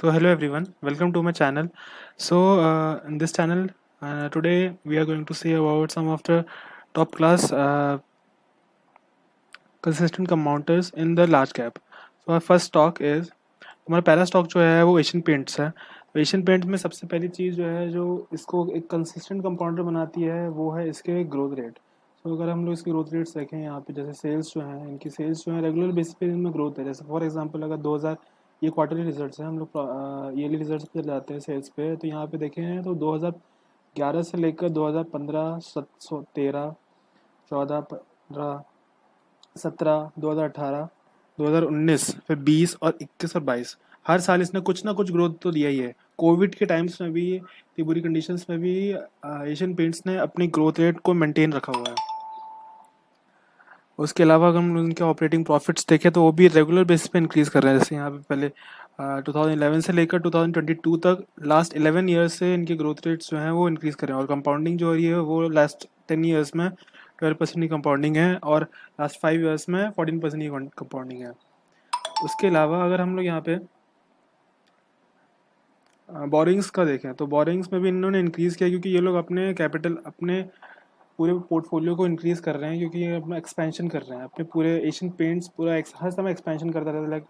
So hello everyone, welcome to my channel. In this channel, today we are going to see about some of the top class consistent compounders in the large cap. So our first stock is हमारा पहला stock जो है वो Asian paints है। तो Asian paints में सबसे पहली चीज़ जो है जो इसको एक कंसिस्टेंट कंपाउंडर बनाती है वो है इसके ग्रोथ रेट। तो अगर हम लोग इसकी ग्रोथ रेट्स देखें यहाँ पे, जैसे सेल्स जो हैं इनकी सेल्स जो है रेगुलर बेसिस पे इनमें ग्रोथ है। जैसे फॉर एग्जांपल अगर 2000 ये क्वार्टरली रिजल्ट्स हैं, हम लोग ईयरली रिजल्ट्स पे जाते हैं सेल्स पे, तो यहाँ पे देखें तो 2011 से लेकर 2015, 13, 14, 15, 17, 2018, 2019, फिर 20 और 21 और 22 हर साल इसने कुछ ना कुछ ग्रोथ तो दिया ही है। कोविड के टाइम्स में भी, इतनी बुरी कंडीशंस में भी एशियन पेंट्स ने अपनी ग्रोथ रेट को मेंटेन रखा हुआ है। उसके अलावा अगर हम उनके ऑपरेटिंग प्रॉफिट्स देखें तो वो भी रेगुलर बेसिस पे इंक्रीज़ कर रहे हैं। जैसे यहाँ पे पहले 2011 से लेकर 2022 तक लास्ट 11 ईयर्स से इनकी ग्रोथ रेट्स जो हैं वो इंक्रीज़ कर रहे हैं, और कंपाउंडिंग जो हो रही है वो लास्ट 10 ईयर्स में 12% की कंपाउंडिंग है, और लास्ट 5 ईयर्स में 14% की कंपाउंडिंग है। उसके अलावा अगर हम लोग यहाँ पे बोरिंग्स का देखें तो बोरिंग्स में भी इन्होंने इंक्रीज़ किया, क्योंकि ये लोग अपने कैपिटल, अपने पूरे पोर्टफोलियो को इंक्रीज़ कर रहे हैं, क्योंकि ये अपना एक्सपेंशन कर रहे हैं। अपने पूरे एशियन पेंट्स पूरा हर समय एक्सपेंशन करता रहता है, लाइक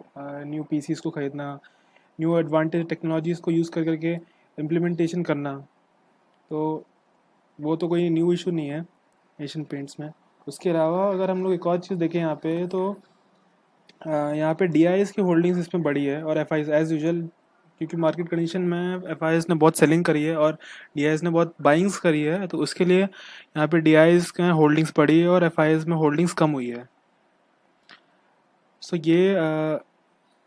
न्यू पीसीस को ख़रीदना, न्यू एडवांटेज टेक्नोलॉजीज़ को यूज़ कर करके इम्प्लीमेंटेशन करना। तो वो तो कोई न्यू इशू नहीं है एशियन पेंट्स में। उसके अलावा अगर हम लोग एक और चीज़ देखें यहाँ पे, तो यहाँ पे डी की होल्डिंग्स इसमें बढ़ी है, और एफ एज़ यूजल, क्योंकि मार्केट कंडीशन में एफ ने बहुत सेलिंग करी है और डी ने बहुत बाइंग्स करी है, तो उसके लिए यहाँ पे डी के होल्डिंग्स बढ़ी है और एफ में होल्डिंग्स कम हुई है। सो ये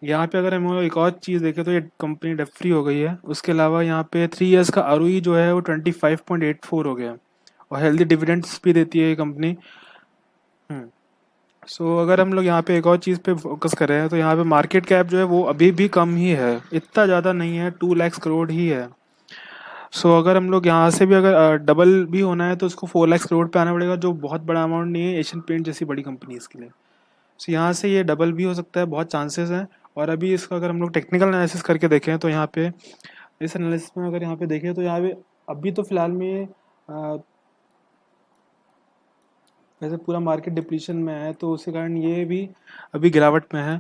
यहाँ पे अगर हम एक और चीज़ देखें तो ये कंपनी डेट फ्री हो गई है। उसके अलावा यहाँ पे 3 इयर्स का आर जो है वो 25.84 हो गया है, और हेल्दी डिविडेंड्स भी देती है ये कंपनी। सो अगर हम लोग यहाँ पे एक और चीज़ पे फोकस कर रहे हैं तो यहाँ पे मार्केट कैप जो है वो अभी भी कम ही है, इतना ज़्यादा नहीं है, 2 लाख करोड़ ही है। सो अगर हम लोग यहाँ से भी अगर डबल भी होना है तो उसको 4 लाख करोड़ पे आना पड़ेगा, जो बहुत बड़ा अमाउंट नहीं है एशियन पेंट जैसी बड़ी कंपनी के लिए। सो यहाँ से ये डबल भी हो सकता है, बहुत चांसेस हैं। और अभी इसका अगर हम लोग टेक्निकल एनालिसिस करके देखें तो यहाँ पे इस एनालिसिस में अगर यहाँ पे देखें तो यहाँ पे अभी तो फिलहाल में वैसे पूरा मार्केट डिप्लीशन में है, तो उसके कारण ये भी अभी गिरावट में है।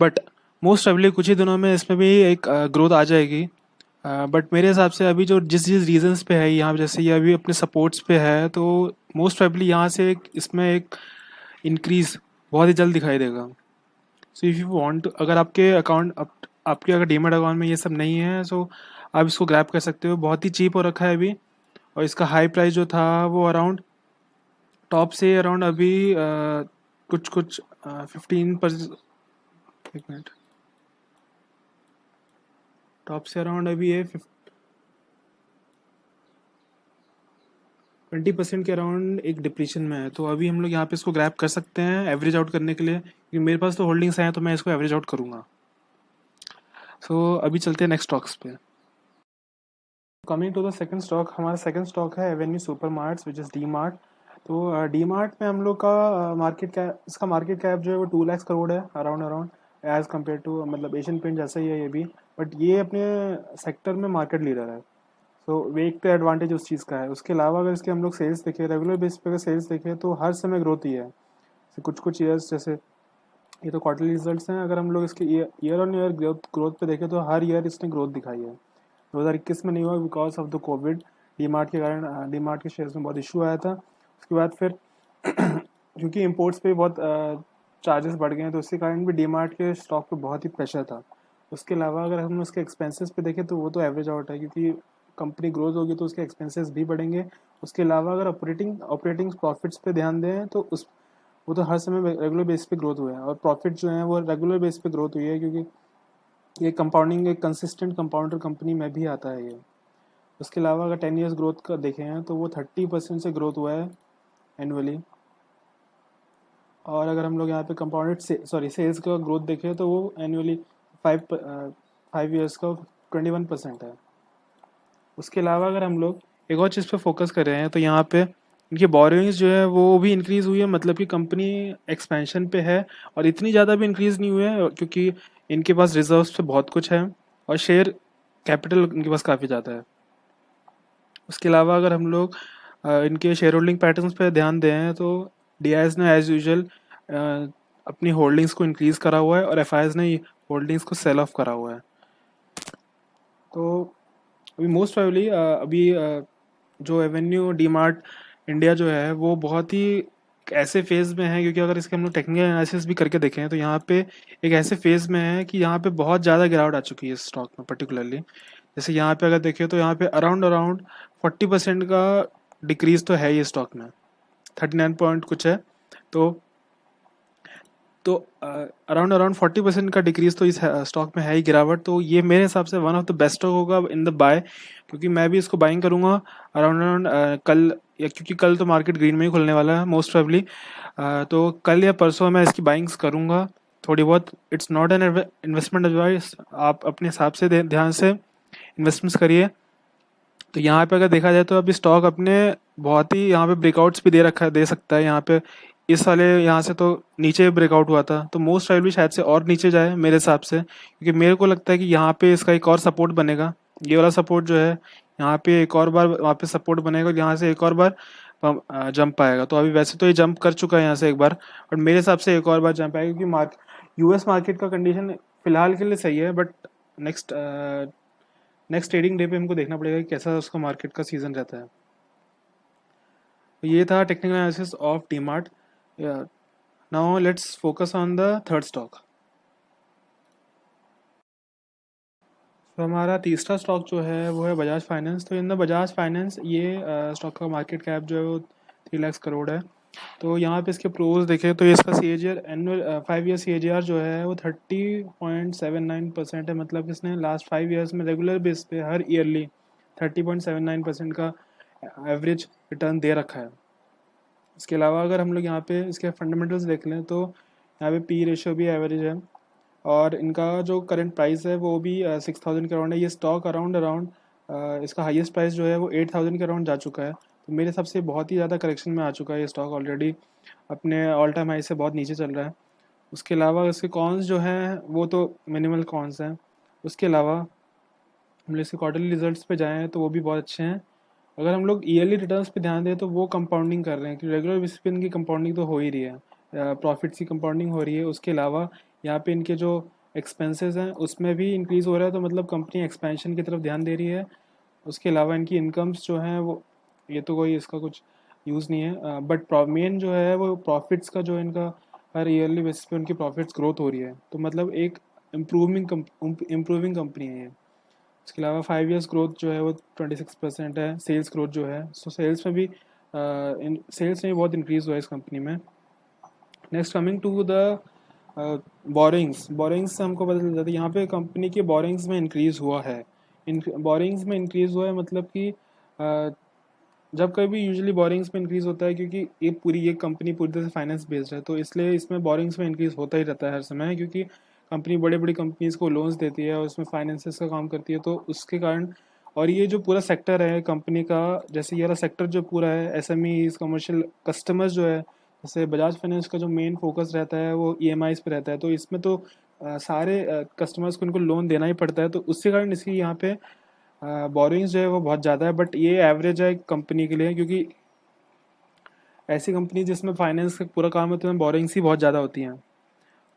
बट मोस्ट प्रोबेबली कुछ ही दिनों में इसमें भी एक ग्रोथ आ जाएगी। बट मेरे हिसाब से अभी जो जिस जिस रीजंस पे है यहाँ, जैसे ये अभी अपने सपोर्ट्स पे है, तो मोस्ट प्रोबेबली यहाँ से एक इसमें एक इंक्रीज बहुत ही जल्द दिखाई देगा। सो इफ़ यू वांट, अगर आपके अकाउंट आपके अगर डीमैट अकाउंट में ये सब नहीं है, सो आप इसको ग्रैब कर सकते हो। बहुत ही चीप हो रखा है अभी, और इसका हाई प्राइस जो था वो अराउंड टॉप से अराउंड अभी कुछ कुछ 15%, एक मिनट, टॉप से अराउंड अभी ये 20% के अराउंड एक डिप्लीशन में है। तो अभी हम लोग यहाँ पे इसको ग्रैब कर सकते हैं एवरेज आउट करने के लिए, क्योंकि मेरे पास तो होल्डिंग्स हैं, तो मैं इसको एवरेज आउट करूँगा। सो अभी चलते हैं नेक्स्ट स्टॉक्स पे। Coming to the second stock, हमारा सेकंड स्टॉक है avenue super marts which is D mart. तो डी मार्ट में हम लोग का मार्केट कैप, इसका मार्केट कैप जो है वो 2 लाख करोड़ है around around, as compare to, मतलब एशियन पेंट जैसा ही है ये भी, बट ये अपने सेक्टर में मार्केट लीडर है। सो वे एक तो एडवांटेज उस चीज़ का है। उसके अलावा अगर इसके हम लोग सेल्स देखें, रेगुलर बेस पे अगर सेल्स देखें तो हर समय ग्रोथ ही है। कुछ कुछ ईयर्स, जैसे ये तो क्वार्टरली रिजल्ट्स हैं, अगर हम लोग इसके ईयर ऑन ईयर ग्रोथ पे देखें तो हर ईयर इसने ग्रोथ दिखाई है। 2021 में नहीं हुआ because of the Covid, DMart के कारण डीमार्ट के शेयर्स में बहुत इशू आया था। उसके बाद फिर क्योंकि इम्पोर्ट्स पे बहुत चार्जेस बढ़ गए हैं, तो उसके कारण भी डीमार्ट के स्टॉक पे बहुत ही प्रेशर था। उसके अलावा अगर हम उसके एक्सपेंसेस पे देखें तो वो तो एवरेज आउट है, क्योंकि कंपनी ग्रोथ होगी तो उसके एक्सपेंसेस भी बढ़ेंगे। उसके अलावा अगर ऑपरेटिंग प्रॉफिट्स पे ध्यान दें तो उस वो तो हर समय रेगुलर बेस पे ग्रोथ हुआ है, और प्रॉफिट जो है वो रेगुलर बेस पे ग्रोथ हुई है, क्योंकि ये कंपाउंडिंग एक कंसिस्टेंट कंपाउंडर कंपनी में भी आता है ये। उसके अलावा अगर 10 ईयर्स ग्रोथ का देखें हैं तो वो 30% से ग्रोथ हुआ है एनुअली। और अगर हम लोग यहाँ पे कंपाउंडेड सेल्स का ग्रोथ देखें तो वो एनुअली 5 ईयर्स का 21% है। उसके अलावा अगर हम लोग एक और चीज़ पे फोकस कर रहे हैं तो यहाँ पे इनकी बोरोइंग्स जो है वो भी इंक्रीज़ हुई है, मतलब कि कंपनी एक्सपेंशन पे है, और इतनी ज़्यादा भी इंक्रीज़ नहीं हुई है क्योंकि इनके पास रिजर्व्स पे बहुत कुछ है, और शेयर कैपिटल इनके पास काफ़ी ज़्यादा है। उसके अलावा अगर हम लोग इनके शेयर होल्डिंग पैटर्न्स पे ध्यान दें तो डीआईएस ने एज यूजुअल अपनी होल्डिंग्स को इंक्रीज़ करा हुआ है और एफआईएस ने होल्डिंग्स को सेल ऑफ करा हुआ है। तो अभी मोस्ट प्रोबेबली अभी जो एवेन्यू डी मार्ट इंडिया जो है वो बहुत ही ऐसे फेज़ में है, क्योंकि अगर इसके हम लोग टेक्निकल एनालिसिस भी करके देखें तो यहाँ पे एक ऐसे फेज़ में है कि यहाँ पे बहुत ज़्यादा गिरावट आ चुकी है इस स्टॉक में पर्टिकुलरली। जैसे यहाँ पे अगर देखें तो यहाँ पे अराउंड अराउंड 40% का डिक्रीज तो है ही स्टॉक में, 39 पॉइंट कुछ है। तो अराउंड अराउंड 40% का डिक्रीज तो इस स्टॉक में है ही, गिरावट। तो ये मेरे हिसाब से one of the best stock होगा इन द बाय, क्योंकि मैं भी इसको बाइंग करूँगा अराउंड अराउंड कल, या क्योंकि कल तो मार्केट ग्रीन में ही खुलने वाला है मोस्ट प्रोबेबली। तो कल या परसों मैं इसकी बाइंग्स करूँगा थोड़ी बहुत। It's not an investment advice, आप अपने हिसाब से ध्यान से इन्वेस्टमेंट्स करिए। तो यहाँ पे अगर देखा जाए तो अभी स्टॉक अपने बहुत ही यहाँ पे ब्रेकआउट्स भी दे सकता है। यहाँ पे इस वाले यहाँ से तो नीचे ब्रेकआउट हुआ था, तो मोस्ट प्राइबली शायद से और नीचे जाए मेरे हिसाब से, क्योंकि मेरे को लगता है कि यहाँ पे इसका एक और सपोर्ट बनेगा। ये वाला सपोर्ट जो है यहाँ पे एक और बार वहाँ पे सपोर्ट बनेगा और यहाँ से एक और बार जंप आएगा। तो अभी वैसे तो ये जंप कर चुका है यहाँ से एक बार, और मेरे हिसाब से एक और बार जंप आएगा, क्योंकि यूएस मार्केट का कंडीशन फिलहाल के लिए सही है, but next next trading day पे हमको देखना पड़ेगा कि कैसा उसका मार्केट का सीजन रहता है। तो ये था technical analysis of D mart. Now let's focus on the third stock. तो हमारा तीसरा स्टॉक जो है वो है बजाज फाइनेंस। तो इन द बजाज फाइनेंस ये स्टॉक का मार्केट कैप जो है वो 3 लाख करोड़ है। तो यहाँ पे इसके प्रोज देखें तो इसका C A G R annual 5 year C A G R जो है वो 30.79% है। मतलब इसने लास्ट 5 ईयर्स में रेगुलर बेस पे हर ईयरली 30.79% का एवरेज रिटर्न दे रखा है। इसके अलावा अगर हम लोग यहाँ पे इसके फंडामेंटल्स देख लें तो यहाँ पे पी रेशियो भी एवरेज है, और इनका जो करंट प्राइस है वो भी 6,000 के अराउंड है। ये स्टॉक अराउंड अराउंड इसका हाईएस्ट प्राइस जो है वो 8,000 के अराउंड जा चुका है। तो मेरे हिसाब से बहुत ही ज़्यादा करेक्शन में आ चुका है ये स्टॉक, ऑलरेडी अपने ऑल टाइम हाई से बहुत नीचे चल रहा है। उसके अलावा इसके कॉन्स जो हैं वो तो मिनिमल कॉन्स हैं। उसके अलावा हम लोग इसके क्वार्टरली रिजल्ट्स पे जाएँ तो वो भी बहुत अच्छे हैं। अगर हम लोग ईयरली रिटर्न्स पे ध्यान दें तो वो कंपाउंडिंग कर रहे हैं, कि रेगुलर बेसिस पे इनकी कंपाउंडिंग तो हो ही रही है, प्रॉफिट्स की कंपाउंडिंग हो रही है। उसके अलावा यहाँ पे इनके जो एक्सपेंसेस हैं उसमें भी इंक्रीज़ हो रहा है, तो मतलब कंपनी एक्सपेंशन की तरफ ध्यान दे रही है। उसके अलावा इनकी इनकम्स जो हैं वो, ये तो कोई इसका कुछ यूज़ नहीं है, बट मेन जो है वो प्रॉफिट्स का जो इनका हर ईयरली बेसिस पे उनकी प्रॉफिट्स ग्रोथ हो रही है। तो मतलब एक इम्प्रूविंग कंपनी है ये। इसके अलावा 5 ईयर्स ग्रोथ जो है वो 26% है। सेल्स ग्रोथ जो है, सो सेल्स में भी सेल्स में भी बहुत इंक्रीज़ हुआ है इस कंपनी में। Next coming to the borrowings से हमको पता चल जाता है यहाँ पे कंपनी के बोरिंग्स में इंक्रीज़ हुआ है। इन बोरिंग्स में इंक्रीज़ हुआ है मतलब कि जब कभी यूजुअली बोरिंग्स में इंक्रीज़ होता है, क्योंकि ये कंपनी पूरी तरह से फाइनेंस बेस्ड है, तो इसलिए इसमें बोरिंग्स में इंक्रीज़ होता ही रहता है हर समय, क्योंकि कंपनी बड़ी बड़ी कंपनीज़ को लोन्स देती है और उसमें फाइनेंसेस का काम करती है, तो उसके कारण। और ये जो पूरा सेक्टर है कंपनी का, जैसे ये वाला सेक्टर जो पूरा है एसएमईज कमर्शियल कस्टमर्स जो है, जैसे बजाज फाइनेंस का जो मेन फोकस रहता है वो ईएमआईज पे रहता है, तो इसमें तो सारे कस्टमर्स को इनको लोन देना ही पड़ता है, तो उसके कारण इसकी यहाँ पे बोरिंग्स जो है वो बहुत ज़्यादा है। बट ये एवरेज है कंपनी के लिए, क्योंकि ऐसी कंपनी जिसमें फाइनेंस का पूरा काम है तो बोरिंग्स ही बहुत ज़्यादा होती हैं।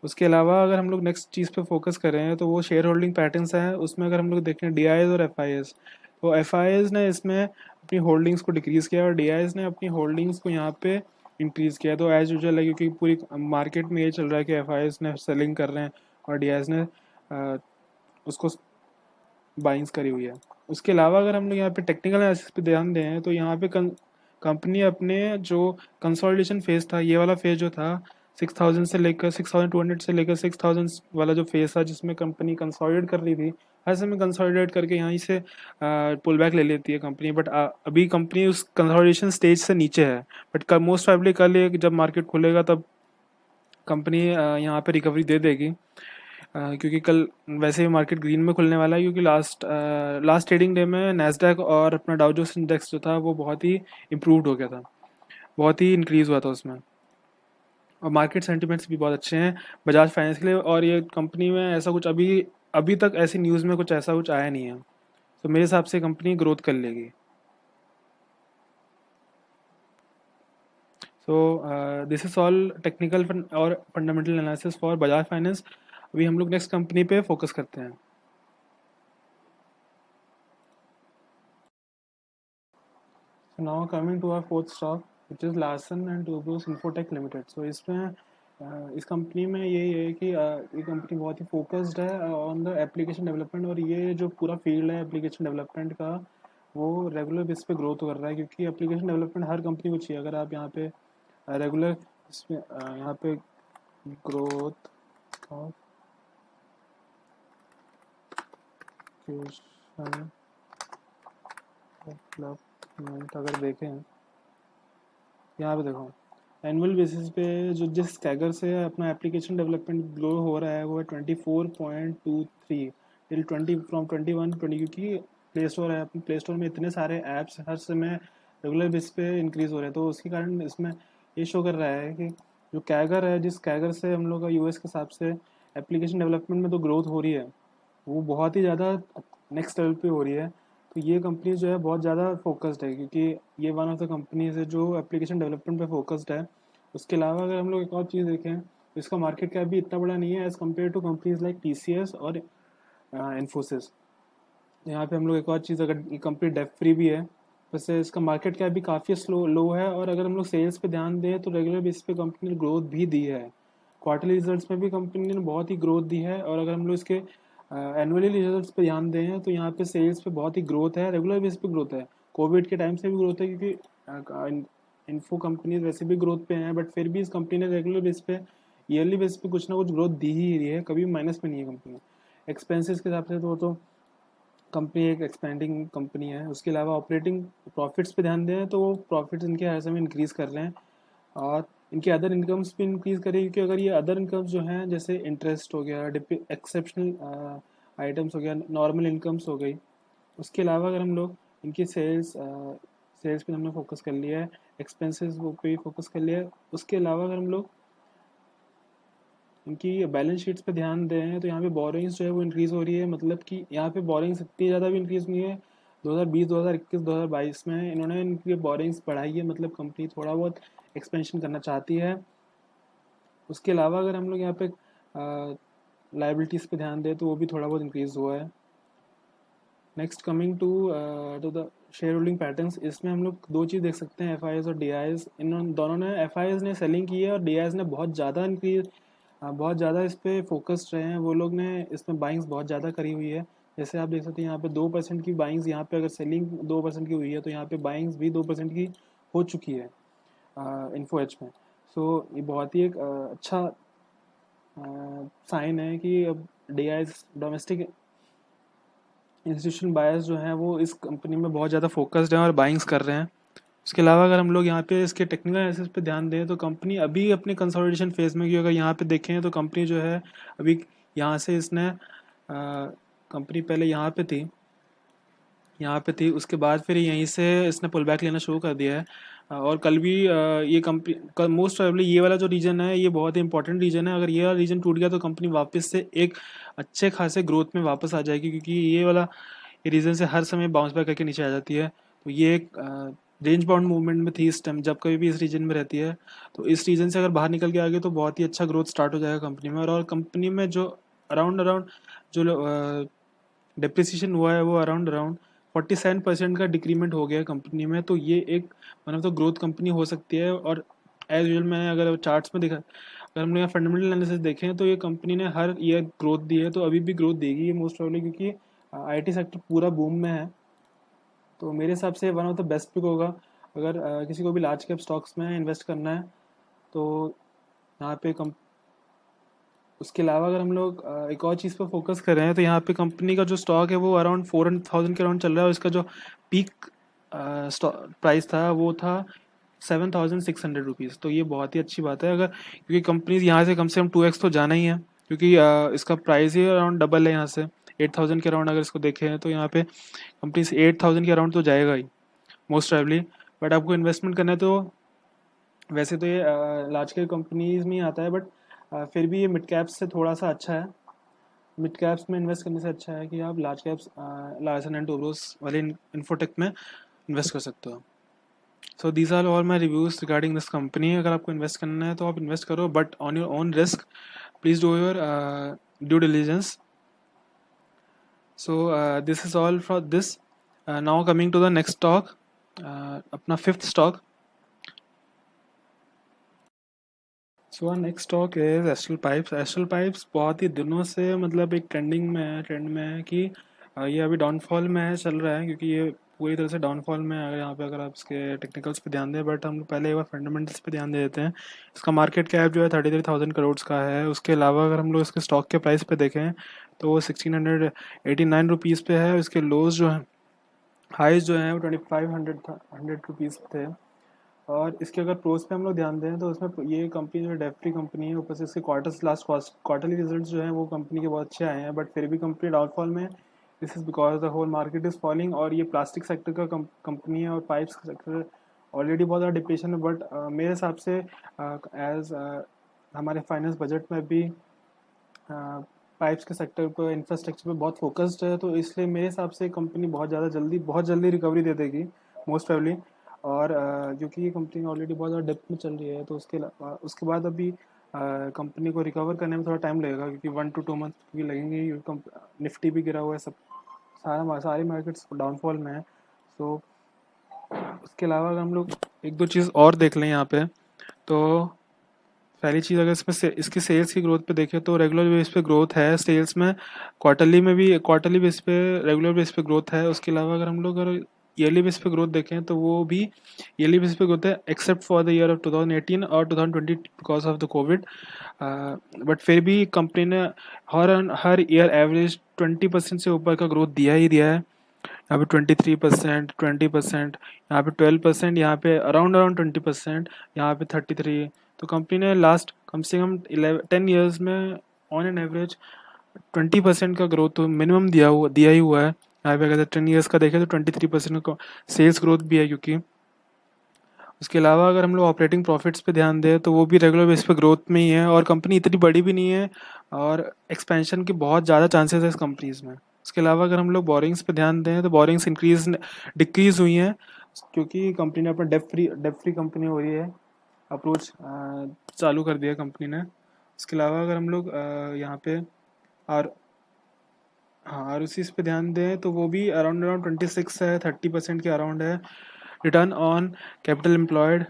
उसके अलावा अगर हम लोग नेक्स्ट चीज़ पे फोकस कर रहे हैं तो वो शेयर होल्डिंग पैटर्न्स हैं। उसमें अगर हम लोग देखें डीआईएस और एफआईएस, तो एफआईएस ने इसमें अपनी होल्डिंग्स को डिक्रीज़ किया और डीआईएस ने अपनी होल्डिंग्स को यहाँ पे इंक्रीज़ किया। तो एज यूजुअल है, क्योंकि पूरी मार्केट में ये चल रहा है कि एफआईएस ने सेलिंग कर रहे हैं और डीआईएस ने उसको बाइंग्स करी हुई है। उसके अलावा अगर हम लोग यहाँ पे टेक्निकल एनालिसिस पे ध्यान दें तो यहाँ पे कंपनी अपने जो कंसोलिडेशन फेज था, ये वाला फेज जो था 6,000 से लेकर 6,200 से लेकर 6,000 वाला जो फेज था, जिसमें कंपनी कंसोलिडेट कर रही थी, हर समय कंसोलिडेट करके यहीं से पुल बैक ले लेती है कंपनी। बट अभी कंपनी उस कंसोलिडेशन स्टेज से नीचे है, बट मोस्ट प्रोबेबली कल जब मार्केट खुलेगा तब कंपनी यहाँ पे रिकवरी दे देगी, क्योंकि कल वैसे ही मार्केट ग्रीन में खुलने वाला है, क्योंकि लास्ट ट्रेडिंग डे में नैस्डैक और अपना डाउ जोन्स इंडेक्स जो था वो बहुत ही इम्प्रूव्ड हो गया था, बहुत ही इंक्रीज़ हुआ था उसमें, और मार्केट सेंटिमेंट्स भी बहुत अच्छे हैं बजाज फाइनेंस के लिए। और ये कंपनी में ऐसा कुछ अभी अभी तक ऐसी न्यूज़ में कुछ ऐसा कुछ आया नहीं है, तो मेरे हिसाब से कंपनी ग्रोथ कर लेगी। So this is all technical और fundamental analysis for Bajaj finance. अभी हम लोग नेक्स्ट कंपनी पे फोकस करते हैं। Now coming to our fourth stock which is Larsen and Toubro Infotech limited. So इसमें इस कंपनी में यही है कि ये कंपनी बहुत ही फोकस्ड है ऑन द एप्लीकेशन डेवलपमेंट, और ये जो पूरा फील्ड है एप्लीकेशन डेवलपमेंट का वो रेगुलर बेस पे ग्रोथ कर रहा है, क्योंकि एप्लीकेशन डेवलपमेंट हर कंपनी को चाहिए। अगर आप यहाँ पे रेगुलर इसमें यहाँ पे ग्रोथ ऑफ एप्लीकेशन डेवलपमेंट अगर देखें, यहाँ पे देखो एनुअल बेसिस पे जो जिस कैगर से अपना एप्लीकेशन डेवलपमेंट ग्रो हो रहा है वो है 24.23 टिल 20 फ्रॉम 21-20, क्योंकि प्ले स्टोर है, अपने प्ले स्टोर में इतने सारे ऐप्स हर समय रेगुलर बेसिस पे इंक्रीज़ हो रहे हैं, तो उसके कारण इसमें ये शो कर रहा है कि जो कैगर है, जिस कैगर से हम लोग का यूएस के हिसाब से एप्लीकेशन डेवलपमेंट में तो ग्रोथ हो रही है वो बहुत ही ज़्यादा नेक्स्ट लेवल पे हो रही है। तो ये कंपनी जो है बहुत ज़्यादा फोकस्ड है, क्योंकि ये वन ऑफ द कंपनीज है जो एप्लीकेशन डेवलपमेंट पे फोकस्ड है। उसके अलावा अगर हम लोग एक और चीज़ देखें तो इसका मार्केट कैप भी इतना बड़ा नहीं है as compare to companies like TCS और इन्फोसिस। यहाँ पे हम लोग एक और चीज़, अगर ये कंपनी डेप फ्री भी है, वैसे इसका मार्केट कैप भी काफ़ी स्लो लो है, और अगर हम लोग सेल्स पे ध्यान दें तो रेगुलर बेसिस पे कंपनी ने ग्रोथ भी दी है। क्वार्टरली रिजल्ट्स में भी कंपनी ने बहुत ही ग्रोथ दी है, और अगर हम लोग इसके एनुअली रिजल्ट्स पे ध्यान दें तो यहाँ पे सेल्स पे बहुत ही ग्रोथ है, रेगुलर बेसिस पे ग्रोथ है। कोविड के टाइम से भी ग्रोथ है, क्योंकि इन्फो कंपनीज वैसे भी ग्रोथ पे हैं, बट फिर भी इस कंपनी ने रेगुलर बेसिस पे ईयरली बेसिस पे कुछ ना कुछ ग्रोथ दी ही रही है, कभी माइनस में नहीं है कंपनी। एक्सपेंसेस के हिसाब से तो कंपनी एक एक्सपेंडिंग कंपनी है। उसके अलावा ऑपरेटिंग प्रॉफिट्स पे ध्यान दें तो वो प्रॉफिट्स इनके हर समय इंक्रीज़ कर रहे हैं, और इनके अदर इनकम्स भी इंक्रीज़ करें, क्योंकि अगर ये अदर इनकम्स जो हैं जैसे इंटरेस्ट हो गया, एक्सेप्शनल आइटम्स हो गया, नॉर्मल इनकम्स हो गई, उसके अलावा अगर हम लोग इनकी सेल्स पे हमने फोकस कर लिया है, एक्सपेंसेस वो पे भी फोकस कर लिया है, उसके अलावा अगर हम लोग इनकी बैलेंस शीट्स पे ध्यान दें तो यहाँ पे बोरिंग्स जो है वो इंक्रीज़ हो रही है। मतलब कि यहाँ पे बोरिंग्स इतनी ज़्यादा भी इंक्रीज़ नहीं है। 2020, 2021, 2022 में इन्होंने इनकी बोरिंग्स बढ़ाई है, मतलब कंपनी थोड़ा बहुत एक्सपेंशन करना चाहती है। उसके अलावा अगर हम लोग यहाँ पे लाइबिलिटीज़ पे ध्यान दें तो वो भी थोड़ा बहुत इंक्रीज़ हुआ है। Next coming to the share holding patterns, इसमें हम लोग दो चीज़ देख सकते हैं, एफ आई एस और डी आई एस। इन दोनों ने, एफ आई एस ने सेलिंग की है और डी आई एस ने बहुत ज़्यादा इंक्रीज, बहुत ज़्यादा इस पर फोकस्ड रहे हैं। वो लोग ने इसमें बाइंग्स बहुत ज़्यादा करी हुई है। जैसे आप देख सकते हैं यहाँ पे 2% की बाइंग्स, यहाँ पे अगर सेलिंग 2% की हुई है तो यहाँ पे बाइंग्स भी 2% की हो चुकी है इन्फो एच में। सो ये बहुत ही एक अच्छा साइन है कि अब D I S domestic institution buyers जो हैं वो इस कंपनी में बहुत ज़्यादा फोकस्ड हैं और बाइंग्स कर रहे हैं। उसके अलावा अगर हम लोग यहाँ पे इसके टेक्निकल एनालिसिस पे ध्यान दें तो कंपनी अभी अपने कंसोलिडेशन फेज में, क्योंकि अगर यहाँ पे देखें तो कंपनी जो है अभी यहाँ से इसने कंपनी पहले यहाँ पे थी, उसके बाद फिर यहीं से इसने पुल बैक लेना शुरू कर दिया है। और कल भी ये कंपनी मोस्ट प्रोबेबली ये वाला जो रीजन है ये बहुत ही इंपॉर्टेंट रीजन है। अगर ये वाला रीजन टूट गया तो कंपनी वापस से एक अच्छे खासे ग्रोथ में वापस आ जाएगी, क्योंकि ये रीजन से हर समय बाउंस बैक करके नीचे आ जाती है। तो ये एक रेंज बाउंड मूवमेंट में थी इस टाइम, जब कभी भी इस रीजन में रहती है तो इस रीजन से अगर बाहर निकल के आगे तो बहुत ही अच्छा ग्रोथ स्टार्ट हो जाएगा कंपनी में। और कंपनी में जो अराउंड अराउंड जो डिप्रिसिएशन हुआ है वो अराउंड अराउंड 47% का डिक्रीमेंट हो गया है कंपनी में। तो ये एक one of the growth company हो सकती है। और एज यूजल मैंने अगर चार्ट्स में देखा, अगर हमने यहाँ फंडामेंटल एनालिसिस देखें तो ये कंपनी ने हर ईयर ग्रोथ दी है, तो अभी भी ग्रोथ देगी ये मोस्ट प्रोबेबली, क्योंकि आईटी सेक्टर पूरा बूम में है। तो मेरे हिसाब से one of the best pick होगा अगर किसी को भी लार्ज कैप स्टॉक्स में इन्वेस्ट करना है तो यहाँ पे उसके अलावा अगर हम लोग एक और चीज़ पर फोकस कर रहे हैं तो यहाँ पे कंपनी का जो स्टॉक है वो अराउंड 4,000 के अराउंड चल रहा है, और इसका जो पीक प्राइस था वो था 7,600 रुपीज़। तो ये बहुत ही अच्छी बात है, अगर क्योंकि कंपनीज यहाँ से कम 2x तो जाना ही है, क्योंकि इसका प्राइस ही अराउंड डबल है यहाँ से 8,000 के अराउंड। अगर इसको देखें तो यहाँ पे कंपनी से 8,000 के अराउंड तो जाएगा ही मोस्ट प्रोबेबली। बट आपको इन्वेस्टमेंट करना है तो वैसे तो ये लार्ज कैप कंपनीज में ही आता है, बट फिर भी ये मिड कैप से थोड़ा सा अच्छा है। मिड कैप्स में इन्वेस्ट करने से अच्छा है कि आप large caps, Larsen and Toubro's वाले इन्फोटेक में इन्वेस्ट कर सकते हो। So these are all my reviews regarding this company. अगर आपको इन्वेस्ट करना है तो आप इन्वेस्ट करो, but on your own risk. Please do your due diligence. So this is all for this. Now coming to the next stock, अपना fifth stock. So next stock is Astral pipes. Astral pipes बहुत ही दिनों से मतलब एक trending में है, trend में है कि ये अभी डाउनफॉल में है, चल रहा है, क्योंकि ये पूरी तरह से डाउनफॉल में है। अगर यहाँ पे अगर आप इसके टेक्निकल्स पे ध्यान दें, बट हम पहले एक बार फंडामेंटल्स पे ध्यान दे देते हैं। इसका मार्केट कैप जो है 33,000 करोड़ का है। उसके अलावा अगर हम लोग इसके स्टॉक के प्राइस पे देखें तो वो 1689 रुपीज़ पे है। इसके लोज जो है, हाइज जो है वो 2500 रुपीज़ थे। और इसके अगर प्रोस पे हम लोग ध्यान दें तो उसमें ये कंपनी जो है डेट फ्री कंपनी है, ऊपर से इसके लास्ट क्वार्टरली रिजल्ट्स जो हैं वो कंपनी के बहुत अच्छे आए हैं, बट फिर भी कंपनी डाउनफॉल में। This is because the whole market is falling. और ये प्लास्टिक सेक्टर का कंपनी है और पाइप्स सेक्टर ऑलरेडी बहुत ज़्यादा डिप्रेशन है। बट मेरे हिसाब से एज हमारे फाइनेंस बजट में भी पाइप्स के सेक्टर पर, इंफ्रास्ट्रक्चर पे बहुत फोकस्ड है, तो इसलिए मेरे हिसाब से कंपनी बहुत जल्दी रिकवरी दे देगी, मोस्ट प्रोबेबली। और क्योंकि ये कंपनी ऑलरेडी बहुत ज़्यादा डेप्थ में चल रही है, तो उसके बाद अभी कंपनी को रिकवर करने में थोड़ा टाइम लगेगा, क्योंकि 1 to 2 मंथ भी लगेंगे। निफ्टी भी गिरा हुआ है, सब सारे मार्केट्स डाउनफॉल में है। सो उसके अलावा अगर हम लोग एक दो चीज़ और देख लें यहाँ पे, तो पहली चीज़ अगर इसमें इसकी सेल्स की ग्रोथ पे देखें तो रेगुलर बेस पे ग्रोथ है सेल्स में। क्वार्टरली बेस पे, रेगुलर बेस पे ग्रोथ है। उसके अलावा अगर हम लोग अगर ईयरली बेस पे ग्रोथ देखें तो वो भी ईयरली बेस पे ग्रोथ है, except for the year of 2018 और 2020 because of the Covid. But फिर भी कंपनी ने हर ईयर एवरेज 20% से ऊपर का ग्रोथ दिया ही दिया है। यहाँ पे 23%, 20%, यहाँ पे 12%, यहाँ पे अराउंड अराउंड 20%, यहाँ पे 33। तो कंपनी ने लास्ट कम से कम 10 ईयर्स में ऑन एन एवरेज 20% का ग्रोथ तो मिनिमम दिया ही हुआ है। यहाँ पे अगर 10 ईयर्स का देखें तो 23% का सेल्स ग्रोथ भी है। क्योंकि उसके अलावा अगर हम लोग ऑपरेटिंग प्रॉफिट्स पे ध्यान दें तो वो भी रेगुलर बेस पे ग्रोथ में ही है, और कंपनी इतनी बड़ी भी नहीं है, और एक्सपेंशन के बहुत ज़्यादा चांसेस है इस कंपनीज में। उसके अलावा अगर हम लोग बोरिंग्स पे ध्यान दें तो बोरिंग्स डिक्रीज हुई हैं, क्योंकि कंपनी ने अपना डेप फ्री कंपनी हो रही है, अप्रोच चालू कर दिया कंपनी ने। उसके अलावा अगर हम लोग यहाँ पे और हाँ, और उसी इस पे ध्यान दें तो वो भी अराउंड अराउंड 26 है, 30% के अराउंड है। रिटर्न ऑन कैपिटल एम्प्लॉयड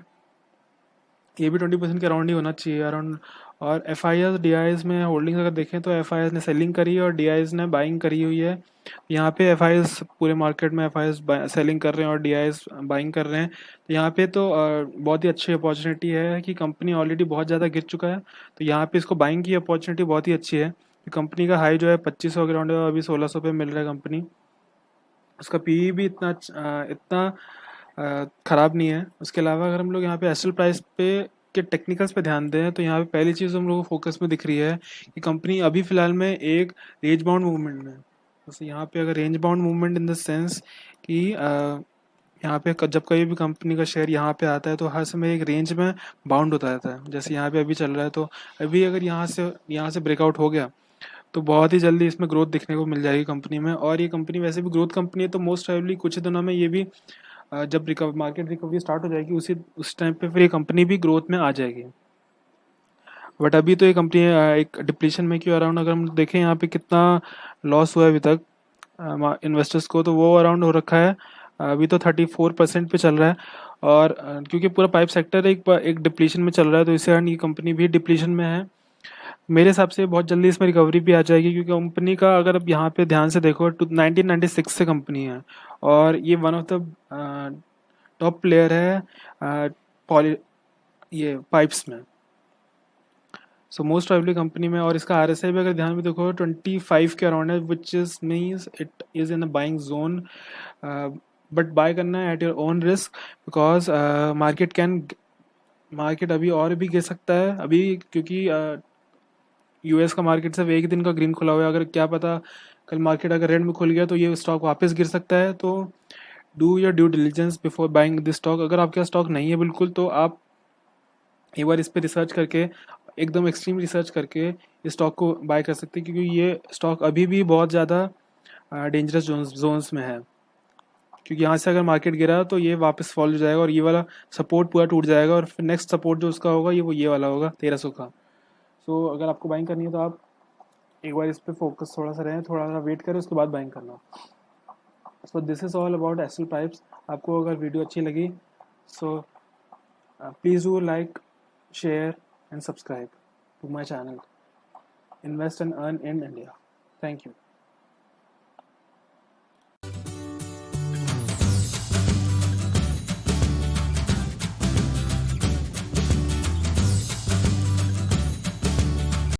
ये भी 20% के अराउंड ही होना चाहिए, अराउंड। और F I S D I S में होल्डिंग्स अगर देखें तो एफ आई एस ने सेलिंग करी है और डी आई एस ने बाइंग करी हुई है। यहाँ पे एफ आई एस पूरे मार्केट में एफ आई एस सेलिंग कर रहे हैं और डी आई एस बाइंग कर रहे हैं। तो यहाँ पे तो बहुत ही अच्छी अपॉर्चुनिटी है कि कंपनी ऑलरेडी बहुत ज़्यादा गिर चुका है, तो यहाँ पे इसको बाइंग की अपॉर्चुनिटी बहुत ही अच्छी है। कंपनी का हाई जो है 2500 के अराउंड है, अभी 1600 पे मिल रहा है कंपनी। उसका पी भी इतना ख़राब नहीं है। उसके अलावा अगर हम लोग यहाँ पे एस्टल प्राइस पे के टेक्निकल्स पे ध्यान दें तो यहाँ पे पहली चीज़ हम लोग को फोकस में दिख रही है कि कंपनी अभी फ़िलहाल में एक रेंज बाउंड मूवमेंट में है। जैसे यहाँ पे अगर range bound movement in the sense कि यहाँ पे जब कभी भी कंपनी का शेयर यहाँ पे आता है तो हर समय एक रेंज में बाउंड होता रहता है, जैसे यहाँ पे अभी चल रहा है। तो अभी अगर यहाँ से ब्रेकआउट हो गया तो बहुत ही जल्दी इसमें ग्रोथ दिखने को मिल जाएगी कंपनी में। और ये कंपनी वैसे भी ग्रोथ कंपनी है, तो मोस्ट प्रोबेबली कुछ ही दिनों में ये भी जब मार्केट रिकवरी स्टार्ट हो जाएगी उस टाइम पे फिर ये कंपनी भी ग्रोथ में आ जाएगी। बट अभी तो ये कंपनी एक डिप्लीशन में क्यों अराउंड, अगर हम देखें यहाँ पे कितना लॉस हुआ है अभी तक इन्वेस्टर्स को, तो वो अराउंड हो रखा है अभी तो 34% पे चल रहा है। और क्योंकि पूरा पाइप सेक्टर एक डिप्लीशन में चल रहा है, तो इससे कारण ये कंपनी भी डिप्लीशन में है। मेरे हिसाब से बहुत जल्दी इसमें रिकवरी भी आ जाएगी, क्योंकि कंपनी का अगर आप यहाँ पे ध्यान से देखो तो 1996 से कंपनी है, और ये one of the top player है पॉली ये पाइप्स में। सो मोस्ट प्रोबेबली कंपनी में, और इसका आर एस आई भी अगर ध्यान में देखो 25 के अराउंड है, which is means it is in a buying zone. But by करना है at your own risk, because market अभी और भी गिर सकता है अभी, क्योंकि यूएस का मार्केट सिर्फ एक दिन का ग्रीन खुला हुआ है। अगर क्या पता कल मार्केट अगर रेड में खुल गया तो ये स्टॉक वापस गिर सकता है। तो do your due diligence before buying this stock. अगर आपके स्टॉक नहीं है बिल्कुल, तो आप एक बार इस पर रिसर्च करके एकदम एक्सट्रीम रिसर्च करके इस स्टॉक को बाय कर सकते हैं, क्योंकि ये स्टॉक अभी भी बहुत ज़्यादा डेंजरस जोन्स में है। क्योंकि यहाँ से अगर मार्केट गिरा तो ये वापस फॉल हो जाएगा और ये वाला सपोर्ट पूरा टूट जाएगा, और फिर नेक्स्ट सपोर्ट जो उसका होगा ये वाला होगा 1300 का। सो अगर आपको बाइंग करनी है तो आप एक बार इस पर फोकस थोड़ा सा रहें, थोड़ा सा वेट करें, उसके बाद बाइंग करना। सो this is all about astral pipes. आपको अगर वीडियो अच्छी लगी so please do like, share and subscribe to my channel Invest and Earn in India. Thank you.